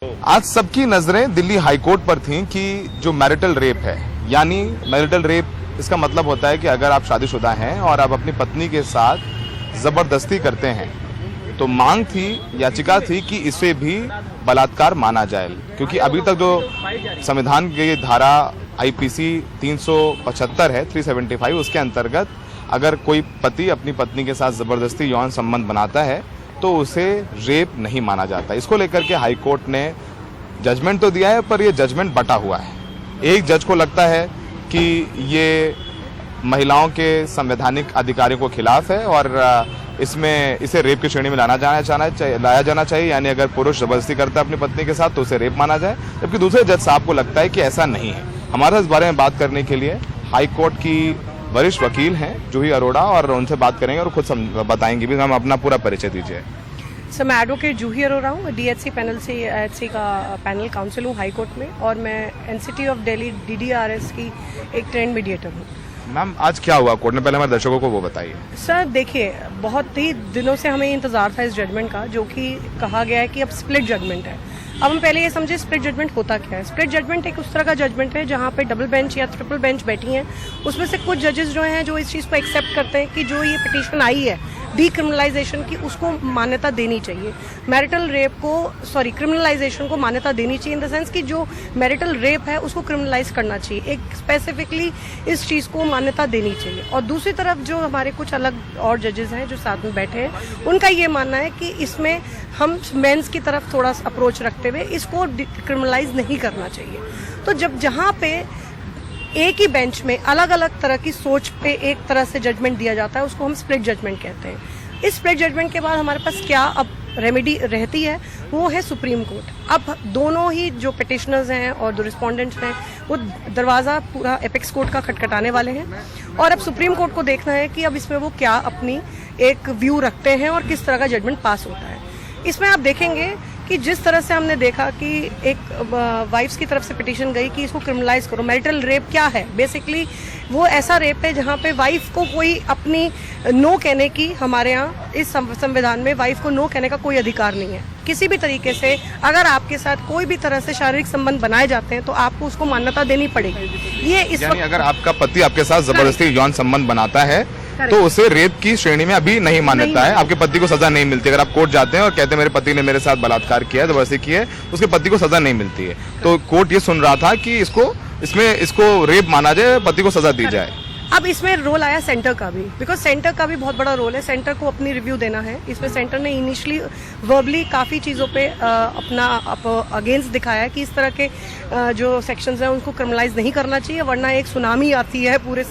आज सबकी नजरें दिल्ली हाईकोर्ट पर थीं कि जो मैरिटल रेप है, यानी मैरिटल रेप इसका मतलब होता है कि अगर आप शादीशुदा हैं और आप अपनी पत्नी के साथ जबरदस्ती करते हैं तो मांग थी, याचिका थी कि इसे भी बलात्कार माना जाए, क्योंकि अभी तक जो संविधान की धारा आईपीसी 375 है 375, उसके अंतर्गत अगर कोई पति अपनी पत्नी के साथ जबरदस्ती यौन संबंध बनाता है तो उसे रेप नहीं माना जाता। इसको लेकर के हाई कोर्ट ने जजमेंट तो दिया है, पर यह जजमेंट बटा हुआ है। एक जज को लगता है कि ये महिलाओं के संवैधानिक अधिकारों के खिलाफ है और इसमें इसे रेप की श्रेणी में लाया जाना चाहिए, यानी अगर पुरुष जबरदस्ती करता है अपनी पत्नी के साथ तो उसे रेप माना जाए। जबकि दूसरे जज साहब को लगता है कि ऐसा नहीं है। हमारा इस बारे में बात करने के लिए हाई कोर्ट की वरिष्ठ वकील हैं जूही अरोड़ा, और उनसे बात करेंगे और खुद बताएंगे भी। हम अपना पूरा परिचय दीजिए। सर, मैं एडवोकेट जूही अरोड़ा हूँ, डीएचसी पैनल से एचसी का पैनल काउंसिल हूँ हाई कोर्ट में, और मैं एनसीटी ऑफ दिल्ली डीडीआरएस की एक ट्रेंड मीडिएटर हूँ। मैम, आज क्या हुआ कोर्ट में, पहले हमारे दर्शकों को वो बताइए। सर देखिए, बहुत ही दिनों से हमें इंतजार था इस जजमेंट का, जो कि कहा गया है कि अब स्प्लिट जजमेंट है। अब हम पहले ये समझे स्प्लिट जजमेंट होता क्या है। स्प्लिट जजमेंट एक उस तरह का जजमेंट है जहाँ पे डबल बेंच या ट्रिपल बेंच बैठी हैं, उसमें से कुछ जजेस जो हैं जो इस चीज़ को एक्सेप्ट करते हैं कि जो ये पिटीशन आई है डीक्रिमिनलाइजेशन की, उसको मान्यता देनी चाहिए। मैरिटल रेप को क्रिमिनलाइजेशन को मान्यता देनी चाहिए, इन द सेंस कि जो मैरिटल रेप है उसको क्रिमिनलाइज करना चाहिए, एक स्पेसिफिकली इस चीज़ को मान्यता देनी चाहिए। और दूसरी तरफ जो हमारे कुछ अलग और जजेस हैं जो साथ में बैठे हैं, उनका ये मानना है कि इसमें हम मेंस की तरफ थोड़ा अप्रोच रखते हुए इसको क्रिमिनलाइज नहीं करना चाहिए। तो जब जहाँ पे एक ही बेंच में अलग अलग तरह की सोच पे एक तरह से जजमेंट दिया जाता है, उसको हम स्प्लिट जजमेंट कहते हैं। इस स्प्लिट जजमेंट के बाद हमारे पास क्या अब रेमेडी रहती है, वो है सुप्रीम कोर्ट। अब दोनों ही जो पिटिशनर्स हैं और जो रिस्पोंडेंट्स हैं वो दरवाज़ा पूरा एपेक्स कोर्ट का खटखटाने वाले हैं, और अब सुप्रीम कोर्ट को देखना है कि अब इसमें वो क्या अपनी एक व्यू रखते हैं और किस तरह का जजमेंट पास होता है। इसमें आप देखेंगे कि जिस तरह से हमने देखा कि एक वाइफ्स की तरफ से पिटीशन गई कि इसको क्रिमिनलाइज करो। मैरिटल रेप क्या है? बेसिकली वो ऐसा रेप है जहाँ पे वाइफ को कोई अपनी नो कहने की, हमारे यहाँ इस संविधान में वाइफ को नो कहने का कोई अधिकार नहीं है। किसी भी तरीके से अगर आपके साथ कोई भी तरह से शारीरिक संबंध बनाए जाते हैं तो आपको उसको मान्यता देनी पड़ेगी। ये इस वक्त अगर आपका पति आपके साथ जबरदस्ती यौन संबंध बनाता है तो उसे रेप की श्रेणी में अभी नहीं मान्यता है। आपके पति को सजा नहीं मिलती। अगर आप कोर्ट जाते हैं और कहते हैं मेरे पति ने मेरे साथ बलात्कार किया है, जबरदस्ती की है, उसके पति को सजा नहीं मिलती है। तो कोर्ट ये सुन रहा था कि इसको रेप माना जाए, पति को सजा दी जाए। अब इसमें रोल आया सेंटर का भी, बिकॉज सेंटर का भी बहुत बड़ा रोल है। सेंटर को अपनी रिव्यू देना है। इसमें सेंटर ने इनिशियली वर्बली काफ़ी चीज़ों पे अपना अगेंस्ट दिखाया है कि इस तरह के जो सेक्शंस हैं उनको क्रिमिनलाइज नहीं करना चाहिए, वरना एक सुनामी आती है पूरे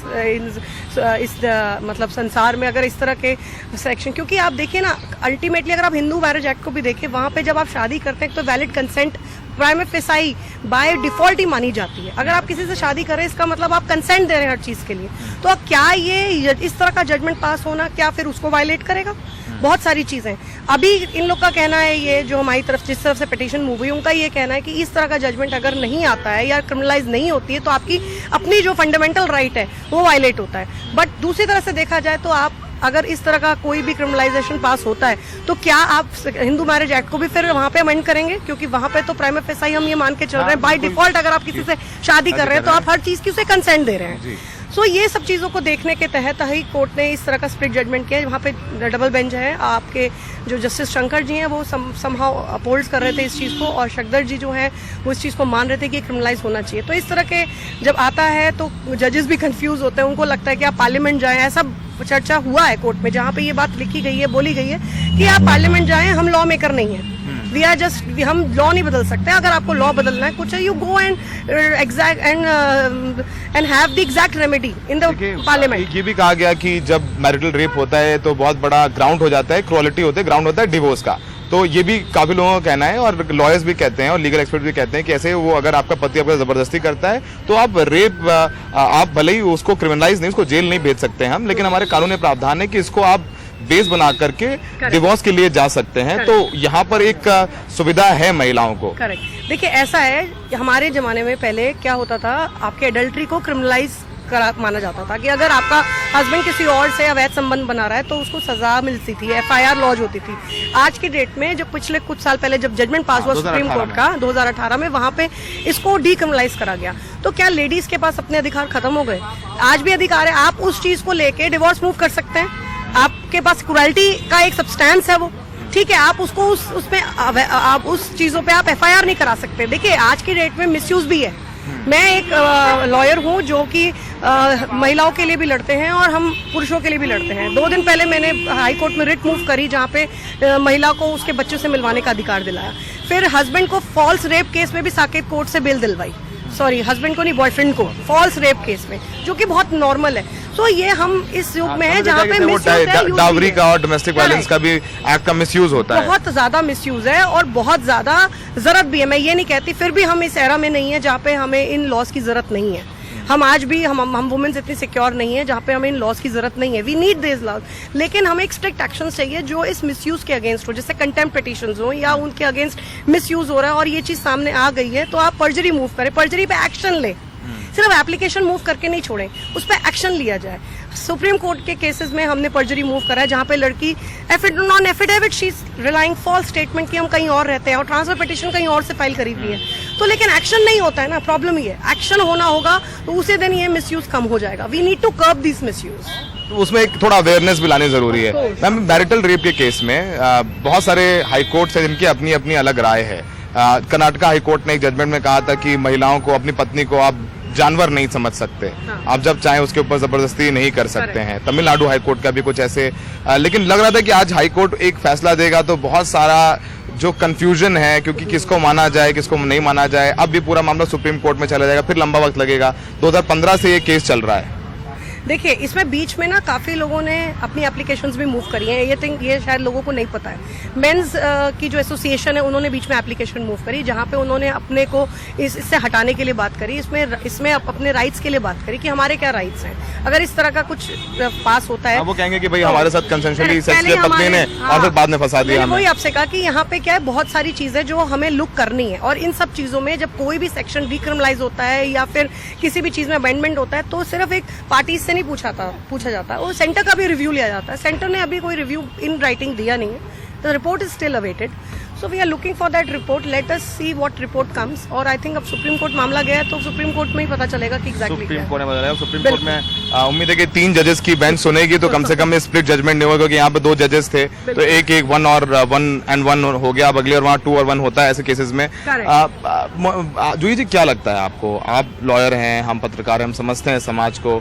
मतलब संसार में अगर इस तरह के सेक्शन। क्योंकि आप देखिए ना, अल्टीमेटली अगर आप हिंदू मैरिज एक्ट को भी देखें, वहाँ पे जब आप शादी करते हैं तो valid consent prima facie by default ही मानी जाती है। अगर आप किसी से शादी करें, इसका मतलब आप कंसेंट दे रहे हैं हर चीज के लिए। तो अब क्या ये इस तरह का जजमेंट पास होना क्या फिर उसको वायलेट करेगा? बहुत सारी चीजें अभी इन लोग का कहना है, ये जो हमारी तरफ जिस तरफ से पिटीशन मूव हुई, उनका ये कहना है कि इस तरह का जजमेंट अगर नहीं आता है या क्रिमिनलाइज नहीं होती है तो आपकी अपनी जो फंडामेंटल राइट है वो वायलेट होता है। बट दूसरी तरह से देखा जाए तो आप अगर इस तरह का कोई भी क्रिमिनलाइजेशन पास होता है तो क्या आप हिंदू मैरिज एक्ट को भी फिर वहां पे अमेंड करेंगे? क्योंकि वहां पे तो प्राइम फेसाई हम ये मान के चल रहे हैं बाय डिफॉल्ट अगर आप किसी से शादी कर रहे हैं तो आप हर चीज की उसे कंसेंट दे रहे हैं। सो ये सब चीज़ों को देखने के तहत हाई कोर्ट ने इस तरह का स्प्लिट जजमेंट किया है। वहाँ पे डबल बेंच है, आपके जो जस्टिस शंकर जी हैं वो समहाउ अपोल्ड कर रहे थे इस चीज़ को, और शक्दर जी जो हैं वो इस चीज़ को मान रहे थे कि क्रिमिनलाइज होना चाहिए। तो इस तरह के जब आता है तो जजेस भी कंफ्यूज होते हैं, उनको लगता है कि आप पार्लियामेंट जाएं। ऐसा चर्चा हुआ है कोर्ट में जहाँ पे ये बात लिखी गई है, बोली गई है कि आप पार्लियामेंट जाएं, हम लॉ मेकर नहीं है, हम लॉ नहीं बदल सकते। अगर आपको लॉ बदलना है कुछ, you go and have the exact remedy in the parliament. ये भी कहा गया कि जब मैरिटल रेप होता है तो बहुत बड़ा ग्राउंड हो जाता है, क्वालिटी होता है, ग्राउंड होता है डिवोर्स का। तो ये भी काफी लोगों का कहना है और लॉयर्स भी कहते हैं और लीगल एक्सपर्ट भी कहते हैं कि ऐसे वो अगर आपका पति आपका जबरदस्ती करता है तो आप भले ही उसको क्रिमिनलाइज नहीं, उसको जेल नहीं भेज सकते हैं हम, लेकिन हमारे कानून में प्रावधान है कि इसको आप बेस बना करके डिवोर्स के लिए जा सकते हैं। तो यहाँ पर एक सुविधा है महिलाओं को। करेक्ट। देखिए ऐसा है, हमारे जमाने में पहले क्या होता था, आपके एडल्ट्री को क्रिमिनलाइज माना जाता था कि अगर आपका हस्बैंड किसी और से अवैध संबंध बना रहा है तो उसको सजा मिलती थी, FIR लॉन्च होती थी। आज की डेट में जब पिछले कुछ साल पहले जब जजमेंट पास हुआ सुप्रीम कोर्ट का 2018 में, वहां पे इसको डीक्रिमिनलाइज करा गया। तो क्या लेडीज के पास अपने अधिकार खत्म हो गए? आज भी अधिकार है, आप उस चीज को लेके डिवोर्स मूव कर सकते हैं, आपके पास क्रूरल्टी का एक सब्सटेंस है वो, ठीक है, आप उसको उसमें आप उस चीजों पे आप FIR नहीं करा सकते। देखिए आज की डेट में मिसयूज भी है। मैं एक लॉयर हूँ जो कि महिलाओं के लिए भी लड़ते हैं और हम पुरुषों के लिए भी लड़ते हैं। 2 दिन पहले मैंने हाई कोर्ट में रिट मूव करी जहाँ पे महिला को उसके बच्चों से मिलवाने का अधिकार दिलाया। फिर हस्बैंड को फॉल्स रेप केस में भी साकेत कोर्ट से बेल दिलवाई, सॉरी हस्बैंड को नहीं, बॉयफ्रेंड को, फॉल्स रेप केस में, जो कि बहुत नॉर्मल है। तो ये हम इस युग में है जहाँ पे डावरी का और डोमेस्टिक वायलेंस का भी एक्ट का मिसयूज होता है, बहुत ज्यादा मिसयूज है और बहुत ज्यादा जरूरत भी है। मैं ये नहीं कहती, फिर भी हम इस एरा में नहीं है जहाँ पे हमें इन लॉज की जरूरत नहीं है। हम आज भी हम वुमेन्स इतनी सिक्योर नहीं है जहाँ पे हमें इन लॉज की जरूरत नहीं है। वी नीड दिस लॉज, लेकिन हमें एक स्ट्रिक्ट एक्शन चाहिए जो इस मिसयूज के अगेंस्ट हो, जैसे कंटेम्प्ट पिटीशंस हो या उनके अगेंस्ट मिसयूज हो रहा है और ये चीज सामने आ गई है तो आप पर्जरी मूव करें, पर्जरी पे एक्शन ले, सिर्फ एप्लीकेशन मूव करके नहीं छोड़ें, उस पर एक्शन लिया जाए। सुप्रीम कोर्ट के केसेस में हमने पर्जरी मूव करा है जहाँ पे लड़की non affidavit she relying false statement की हम कहीं और रहते हैं और ट्रांसफर पिटीशन कहीं और से फाइल करी हुई है, तो लेकिन एक्शन नहीं होता है ना, प्रॉब्लम ये है। एक्शन होना होगा तो उसी दिन ये मिसयूज कम हो जाएगा। We need to curb this misuse. तो उसमें एक थोड़ा अवेयरनेस भी लानी जरूरी है। मैम मैरिटल रेप के केस में बहुत सारे हाई कोर्ट है जिनकी अपनी अपनी अलग राय है। कर्नाटका हाई कोर्ट ने एक जजमेंट में कहा था कि महिलाओं को, अपनी पत्नी को आप जानवर नहीं समझ सकते, आप जब चाहें उसके ऊपर जबरदस्ती नहीं कर सकते हैं। तमिलनाडु हाई कोर्ट का भी कुछ ऐसे, लेकिन लग रहा था कि आज हाई कोर्ट एक फैसला देगा तो बहुत सारा जो कंफ्यूजन है, क्योंकि किसको माना जाए किसको नहीं माना जाए, अब भी पूरा मामला सुप्रीम कोर्ट में चला जाएगा, फिर लंबा वक्त लगेगा। 2015 से ये केस चल रहा है। देखिए इसमें बीच में ना काफी लोगों ने अपनी एप्लीकेशंस भी मूव करी हैं, ये शायद लोगों को नहीं पता है। मेंस की जो एसोसिएशन है उन्होंने बीच में एप्लीकेशन मूव करी जहां पे उन्होंने अपने को इससे हटाने के लिए बात करी, इसमें अपने राइट्स के लिए बात करी कि हमारे क्या राइट्स हैं अगर इस तरह का कुछ पास होता है। वो कहेंगे कि भाई हमारे साथ कंसेंशुअली सेक्स किया पत्नी ने और फिर बाद में फंसा दिया हमें। वही आपसे कहा कि यहाँ पे क्या है, बहुत सारी चीजें जो हमें लुक करनी है और इन सब चीजों में जब कोई भी सेक्शन डिक्रिमिनलाइज होता है या फिर किसी भी चीज में अमेंडमेंट होता है तो सिर्फ एक पार्टी से नहीं पूछा जाता है, वो सेंटर का भी रिव्यू लिया जाता है। सेंटर ने अभी कोई रिव्यू इन राइटिंग दिया नहीं है, the report is still awaited, so we are looking for that report, let us see what report comes. और आई थिंक अब सुप्रीम कोर्ट मामला गया है तो सुप्रीम कोर्ट में ही पता चलेगा कि एग्जैक्टली सुप्रीम कोर्ट ने बताया। सुप्रीम कोर्ट में उम्मीद है कि 3 जजेस की बेंच सुनेगी तो कम से कम स्प्लिट जजमेंट नहीं होगा, क्योंकि यहाँ पे 2 जजेस थे तो एक 1 और 1 हो गया, अब अगली और वहाँ 2 और 1 होता है ऐसे केसेस में। जूही जी क्या लगता है आपको, आप लॉयर हैं, हम पत्रकार हैं, हम समझते हैं समाज को,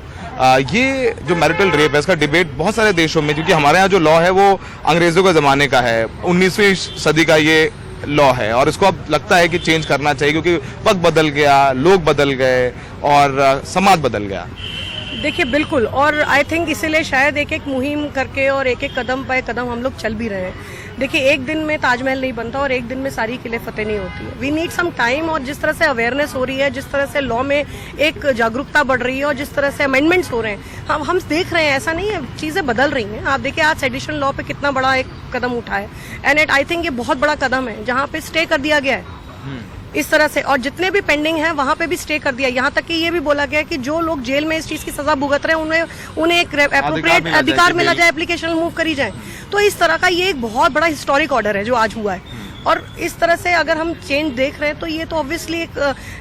ये जो मैरिटल रेप है इसका डिबेट बहुत सारे देशों में, क्योंकि हमारे यहाँ जो लॉ है वो अंग्रेजों के जमाने का है, 19वीं सदी का ये लॉ है और इसको अब लगता है कि चेंज करना चाहिए क्योंकि वक्त बदल गया, लोग बदल गए और समाज बदल गया। देखिए बिल्कुल, और आई थिंक इसीलिए शायद एक एक मुहिम करके और एक एक कदम पे कदम हम लोग चल भी रहे हैं। देखिए एक दिन में ताजमहल नहीं बनता और एक दिन में सारी किले फतेह नहीं होती है। वी नीड सम टाइम, और जिस तरह से अवेयरनेस हो रही है, जिस तरह से लॉ में एक जागरूकता बढ़ रही है और जिस तरह से अमेंडमेंट्स हो रहे हैं, हम देख रहे हैं, ऐसा नहीं है, चीजें बदल रही हैं। आप देखिए आज सेडिशन लॉ पे कितना बड़ा एक कदम उठा है, एंड आई थिंक ये बहुत बड़ा कदम है जहाँ पे स्टे कर दिया गया है इस तरह से, और जितने भी पेंडिंग है वहां पे भी स्टे कर दिया। यहाँ तक कि ये भी बोला गया कि जो लोग जेल में इस चीज की सजा भुगत रहे हैं उन्हें एक एप्रोप्रिएट अधिकार मिला जाए, एप्लीकेशन मूव करी जाए। तो इस तरह का ये एक बहुत बड़ा हिस्टोरिक ऑर्डर है जो आज हुआ है, और इस तरह से अगर हम चेंज देख रहे हैं तो ये तो ऑब्वियसली एक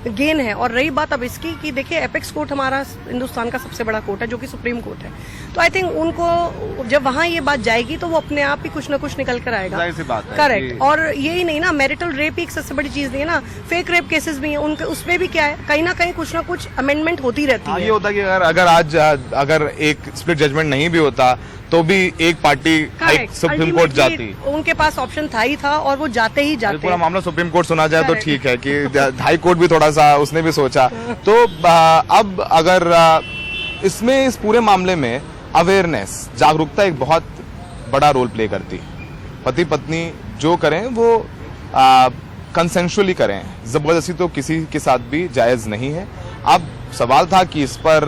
गेन है। और रही बात अब इसकी कि देखिए एपेक्स कोर्ट हमारा हिंदुस्तान का सबसे बड़ा कोर्ट है जो कि सुप्रीम कोर्ट है, तो आई थिंक उनको जब वहां ये बात जाएगी तो वो अपने आप ही कुछ ना कुछ निकल कर आएगा। करेक्ट, और यही नहीं ना, मैरिटल रेप ही एक सबसे बड़ी चीज नहीं है ना, फेक रेप केसेस भी हैं उनके, उसमें भी क्या है, कहीं ना कहीं कुछ ना कुछ अमेंडमेंट होती रहती है। ये होता है कि अगर आज अगर एक स्प्लिट जजमेंट नहीं भी होता तो भी एक पार्टी सुप्रीम कोर्ट जाती, उनके पास ऑप्शन था ही था और वो जाते ही जाते। पूरा मामला सुप्रीम कोर्ट सुना जाए तो ठीक है कि हाई कोर्ट भी थोड़ा सा उसने भी सोचा। तो अब अगर इसमें इस पूरे मामले में अवेयरनेस, जागरूकता एक बहुत बड़ा रोल प्ले करती है। पति पत्नी जो करें वो कंसेंशुअली करें, जबरदस्ती तो किसी के साथ भी जायज नहीं है। अब सवाल था कि इस पर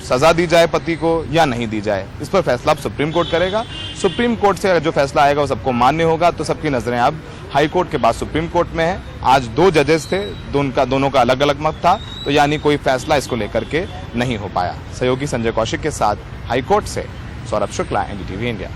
सजा दी जाए पति को या नहीं दी जाए, इस पर फैसला अब सुप्रीम कोर्ट करेगा। सुप्रीम कोर्ट से जो फैसला आएगा वो सबको मान्य होगा, तो सबकी नजरें अब हाई कोर्ट के बाद सुप्रीम कोर्ट में है। आज 2 जजेस थे, दोनों का अलग अलग मत था, तो यानी कोई फैसला इसको लेकर के नहीं हो पाया। सहयोगी संजय कौशिक के साथ हाई कोर्ट से सौरभ शुक्ला, एनडीटीवी इंडिया।